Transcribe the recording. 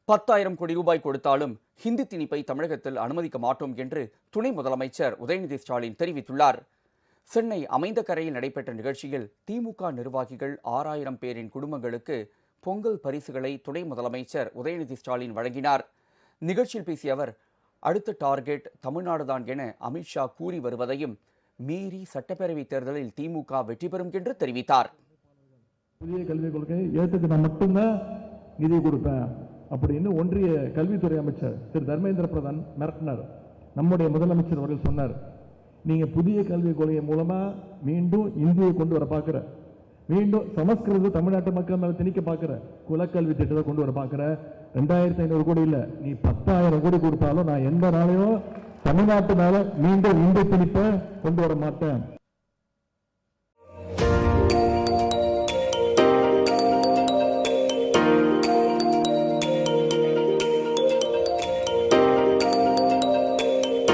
10,000 கோடி ரூபாய் கொடுத்தாலும் ஹிந்தி திணிப்பை தமிழகத்தில் அனுமதிக்க மாட்டோம் என்று துணை முதலமைச்சர் உதயநிதி ஸ்டாலின் தெரிவித்துள்ளார். சென்னை அமைந்தகரையில் நடைபெற்ற நிகழ்ச்சியில் திமுக நிர்வாகிகள் 6,000 பேரின் குடும்பங்களுக்கு பொங்கல் பரிசுகளை துணை முதலமைச்சர் உதயநிதி ஸ்டாலின் வழங்கினார். நிகழ்ச்சியில் பேசிய அவர், அடுத்த டார்கெட் தமிழ்நாடுதான் என அமித்ஷா கூறி வருவதையும் மீறி சட்டப்பேரவை தேர்தலில் திமுக வெற்றி பெறும் என்று தெரிவித்தார். புதிய கல்விக் கொள்கை ஏற்றுக்கு நான் மட்டும்தான் நிதி கொடுப்பேன் அப்படின்னு ஒன்றிய கல்வித்துறை அமைச்சர் திரு தர்மேந்திர பிரதான் மிரட்டினார். நம்முடைய முதலமைச்சர் அவர்கள் சொன்னார், நீங்க புதிய கல்விக் கொள்கை மூலமா மீண்டும் இந்தியை கொண்டு வர பார்க்கிற, மீண்டும் சமஸ்கிருத தமிழ்நாட்டு மக்கள் மேல திணிக்க பார்க்கிற, குலக்கல்வி திட்டத்தை கொண்டு வர பார்க்கிற. 2,500 கோடி இல்ல, நீ 10,000 கோடி கொடுத்தாலும் நான் எந்த நாளையும் தமிழ்நாட்டு மேல மீண்டும் இந்தி திணிப்பை கொண்டு வர மாட்டேன்.